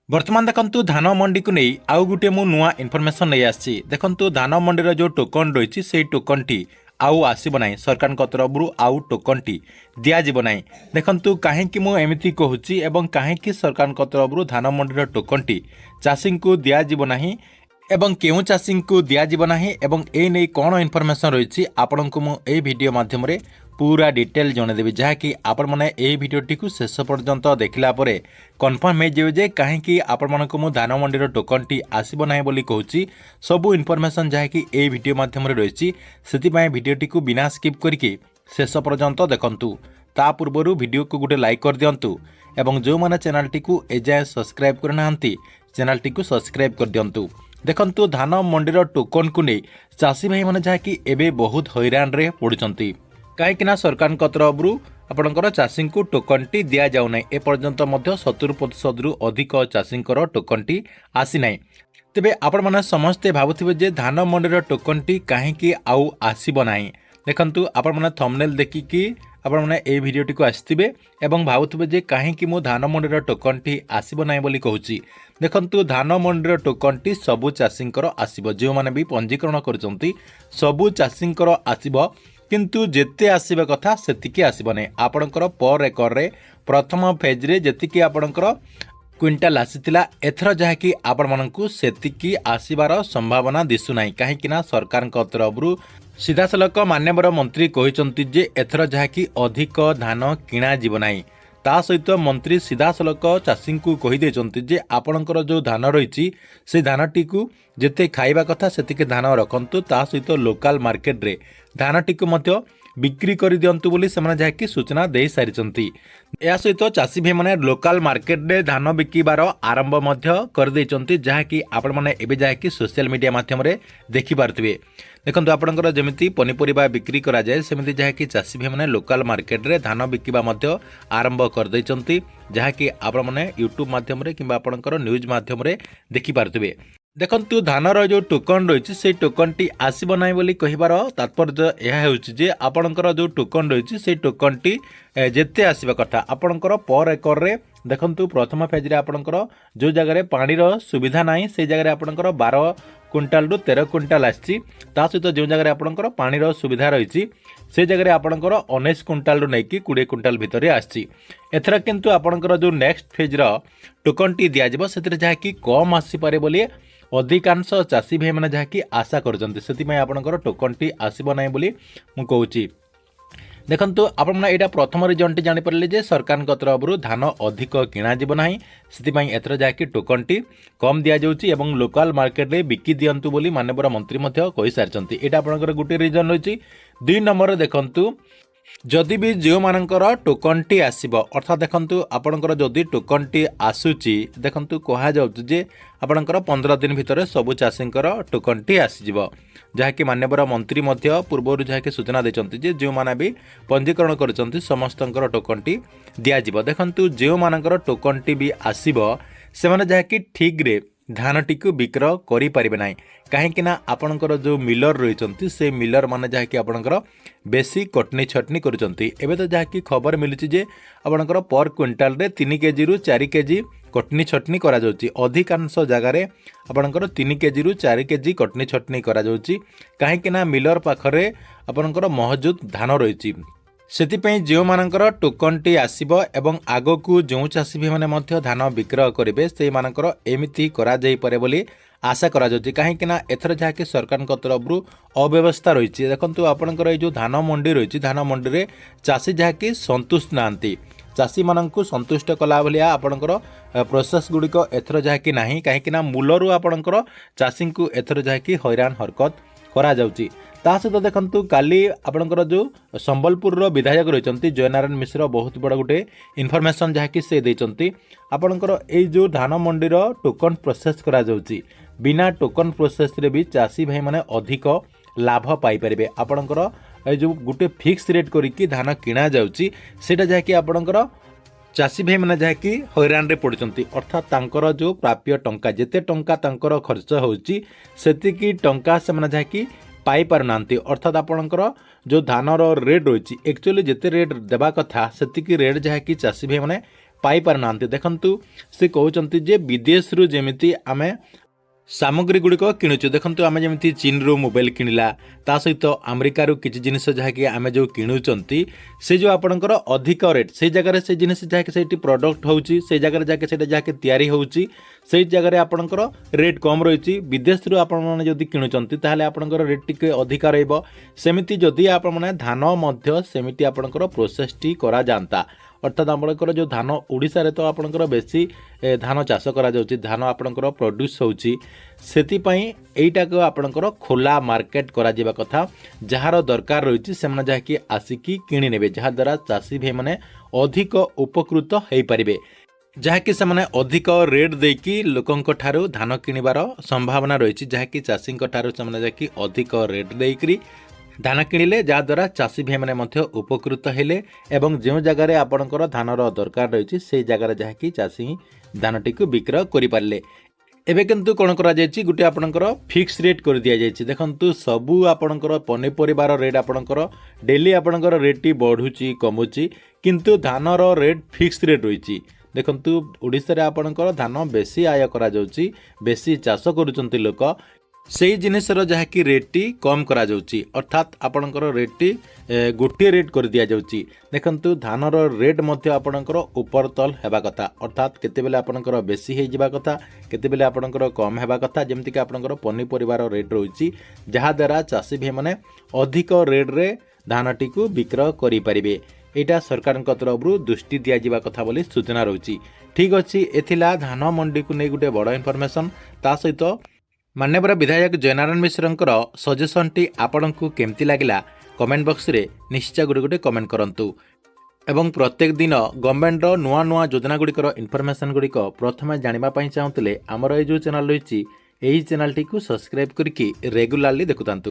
बर्तमान देखंतु धान मंडी को नहीं आउ गुटे मु नुआ इनफॉरमेशन नहीं आसी देखंतु धान मंडीर जो टोकन रही से टोकन टी आउ आसीब ना सरकार तरफ आउ टोकन टी दिज्व ना देखंतु कहीं मु एमती कहूँ एवं कहीं सरकार तरफ धान मंडीर टोकन टी चाषी को दिज्व ना एवं केउ चाषी को दिज्व ना एवं ए नहीं कौन इनफॉरमेशन रही आपण को मु ए वीडियो माध्यम पूरा डिटेल जनईदेवी जहाँकि आपण मैंने यही भिडटी को शेष पर्यंत देखला कन्फर्म हो जाए कहीं आपण मानक मु धान मंडीर टोकन टी आसब ना बोली कहूँ सबू इनफॉरमेशन जहाँकि यही वीडियो माध्यम रही से भिडटी को बिना स्किप करके शेष पर्यंत देखंतु ता पूर्व वीडियो को गोटे लाइक कर दिंतु एवं जो मैंने चैनल टी को एजाए सब्सक्राइब करना चैनल टी को सब्सक्राइब कर दिंतु देखंतु धान मंडीर टोकन को नहीं चाषी भाई मैंने जहाँकि एबे बहुत हैरान रे पड़ुचंती कहीं सरकार तरफ आपणकर चाषी को टोकन टी दि जाऊना एपर्यंत 70% रु अधिक चाषी टोकन टी आसी ना तेबे आपण माने समस्ते भावुथिबे जे धान मंडीर टोकन टी कहीं आउ आसीब ना देखंतु आपण माने थंबनेल देखिकी आपण माने ए भिडियोटी को आस्थिबे एवं भावुथिबे जे कहीं मु धान मंडीर टोकन टी आसीब ना बोली कहूची देखंतु धान मंडीर टोकन टी सबु चाषींकर आसीब जो माने भी पंजीकरण करचंती सबु चाषींकर आसीब किंतु जेते आसीबा कथा सेतिकी आसीब नै आपणकर पर एकर रे प्रथम फेज रे जेतिकी आपणकर क्विंटाल आसीतिला एथर जहाँकि आपण मानकु सेतिकी आसीबार संभावना दिसु नै काहेकि ना सरकार तरफरु सीधासलख मान्यवर मंत्री कहिसंती जे एथर जहाँकि अधिक धान किणा जीव नै ता सहित मंत्री सीधासलख चाषी को कही जे आपणकर जो धान रही से धानटी को जेते खाइबा कथा सेतिके धान रखंतु ता सहित लोकल मार्केट रे धानटी को मध्य बिक्री कर दिंतु बोली से जहाँकि सूचना दे सारी या सहित चाषी भाई मैंने लोकल मार्केट रे धान बिकिबार आरंभ कर देइचंती जहाँकि आपण मैंने एबे जहाँकि सोशल मीडिया माध्यम रे देखि पारथिबे देखंतु आपणकर जेमिति पनीपरिबा बिक्री करा जाए सेमिति जहाँकि चाषी भाई मैंने लोकल मार्केट रे धान बिकिबा मध्य आरंभ कर देइचंती जहाँकि आपण मैंने यूट्यूब माध्यम रे किंबा आपणकर न्यूज माध्यम रे देखि पारथिबे देखंतु धानर जो टोकन रही से टोकन टी आसब ना बोली कहिबार तात्पर्य यह होउछि आपणकर जो टोकन रही से टोकन टी जेते आसबा कथा आपणकर पर एकर रे देखंतु प्रथम फेज रे आपणकर जो जगह पानी सुविधा नाही से जगह आपणकर 12 क्विंटाल रु 13 क्विंटाल आछि ता सहित जो जगह आपणकर पानी सुविधा रही से जगह आपणकर 19 क्विंटाल रु नेकी 20 क्विंटाल भितर आछि एथरा किंतु आपणकर जो नेक्स्ट फेज रो टोकन टी दिया जिवो सेतिर जहा कि कम आसी पारे बोली अधिकांश चाषी भाई मैंने जहाँकि आशा कर टोकन टी आसब ना बोली मुझे देखंतु आपण यहाँ प्रथम रिजन टी जानीपारे जे सरकार तरफ धान अधिक किणा जीव ना से एथर जहाँकि टोकन टी कम दि जाऊँगी और लोकल मार्केट रे बिकी दिंतु बोली माननीय मंत्री कही सारी यहाँ आपंकर गोटे रिजन रही 2 नंबर देखंतु जदि भी जो मानकर टोकन टी आसीबो अर्थात देखंतु आपणकर जदि टोकन टी आसुची देखंतु कहा जाउछ जे आपणकर 15 दिन भितर सबु चाषींकर टोकन टी आसीजिवो जहाँकि मान्यवर मंत्री मध्य पूर्व जहाँकि सूचना देचंती जे जो माने भी पंजीकरण करचंती समस्तंकर टोकन टी दिया जिवो देखंतु जो मानकर टोकन टी भी आसीबो से माने जहाँकि ठीक रे धानटी को बिक्रय करि परिबे नाही कहीं आपणकर जो मिलर रही से मिलर माने जहाँकि आपणकर बेसी कटनी छटनी करुचंती एबे तो जहाँकि खबर मिलुची जे आपणकर पर क्विंटाल रे 3 केजी रु 4 केजी कटनी छटनी करा जाउची अधिकांश जगह रे आपणकर 3 केजी रु 4 केजी कटनी छटनी करा जाउची कहीं मिलर पाखरे आपणकर महजूद धान रही सेतिपई जो मानकर टोकन टी आसीबो एवं आगो को जो चाषी भी माने मध्य धान विक्रय करेंगे से मानकर एमिति करा जाई पारे बोली आशा करा जाउची कहीं एथर जहाँकि सरकार तरफ अव्यवस्था रही देखंतु आपणकर जो धान मंडी रही धान मंडी रे चाषी जहाँकि संतुष्ट नांती चाषी माननकु संतुष्ट कला भलिया आपणकर प्रोसेस गुड़िक एथर जहाँकि नाही कहीं मूलरू आपणकर चाषी को एथर जहाँकि हैरान हरकत करा जाउची ता सहित देखंतु काली आपणकर जो संबलपुर विधायक रही जयनारायण मिश्र बहुत बड़ा गोटे इनफॉरमेशन जहाँकि से देचंती आपणकर ए जो धान मंडीर टोकन प्रोसेस करा जाउची बिना टोकन प्रोसेस रे भी चाषी भाई माने अधिक लाभ पाई परिबे आपणकर जो गोटे फिक्स रेट करिकी धान किणा जाउची सेटा जहाँकि आपणकर चाषी भाई मैंने जहाँकि हैरान रे पड़ुचंती अर्थात तांकर जो प्राप्य टंका जेते टंका तांकर खर्च होउची सेतिकी टंका से मैंने जहाँकि पाई पार नांती अर्थात आपणकर जो धानर रेट रही एक्चुअली जिते रेट देवा कथा सेतिकी रेट जहाँकि चाषी भाई मैंने पाइपारनाहांती। देखंतु से कहउचंती जे विदेशरू जेमिति आमे सामग्री गुड़िक किणुचु। देखो आम जमी चीन रू मोबाइल किणला ता सहित अमेरिकार किसी जिनिस जहाँकि आम जो किणुचंती से जो आपणकर अधिक रेट से जगह से जिनिस जहाँकि से प्रडक्ट होची से जगह जाके से जहाँकि तैयारी होची से जगह आपणकर रेट कम रही। विदेश रू आपण मैंने जदि किणुचंती ताहले आपणकर रेट टिके अधिका रहिबो। सेमिति जदि आपण मैंने धान मध्य सेमिति आपणकर प्रोसेस टी करा जानता अर्थात आपणकर जो धान ओडिशा रे तो आपणकर बेसी धान चाष करा जाउची धान आपणकर प्रोड्यूस होउची सेतिपई एइटा को आपणकर खोला मार्केट करा जिबा कथा जहार दरकार रहिची सेमना जाकी आसिकी किणी नेबे जहा द्वारा चाषी भाई माने अधिक उपकृत हेई परिबे जहाँकि से अधिक रेट देकी लोकंक ठारू धान किणवार संभावना रही जहाँकि चाषी ठारू से जाकि अधिक रेट देकरी धान किणिले जहाद्वारा चाषी भाई मैंने उपकृत हेले एवं जो जगार आपणकर धानर दरकार रही से जगार जहाँकि चाषी धानटी को विक्रय करें। एबे किंतु कौन करा जायछि गोटे आपणकर फिक्स रेट कर दिया जायछि। देखंतु सबु आपणकर पनीपरिबार रेट आपणकर डेली आपणकर रेट टी बढ़ुची कमुची किंतु धानर रेट फिक्स रेट रही। देखंतु ओडिशा रे आपणकर धान बेसी आय करा जाउची बेसी चाष करूचंती लोक से जिनिसर जहाँकि रेट कम करा जाउची अर्थात आपणकर रेट गोटे रेट कर दिया जाउची। देखंतु धानर रेट मध्य आपणकर ऊपर तल हेबा कथा अर्थात केतेबेले आपणकर बेसी हे जिबा कथा केतेबेले आपणकर कम हेबा कथा जेमति कि आपणकर पनीपरिबार रेट रहुची जहा द्वारा चाषी भाई माने अधिक रेट रे धानटी को विक्रय करि परिबे। एटा सरकार तरफ दृष्टि दिया जिबा कथा बोली सूचना रहुची। ठीक अछि एथिला धान मंडी को नै गुटे बड़ इनफॉरमेशन ता सहित माननीय विधायक जयनारायण मिश्रंकर सजेशन टी आपंक केमती लगिला कमेंट बॉक्स रे निश्चय गोटे गोटे कमेंट करंतु एवं प्रत्येक दिन गवर्नमेंट नुआ नुआ योजना गुड़िकर इनफॉरमेशन गुड़िक प्रथमे जानिबा पई चाहुतले हमर ए जो चैनल रही एही चैनल टी को सब्सक्राइब करके रेगुलरली देखुतांतु।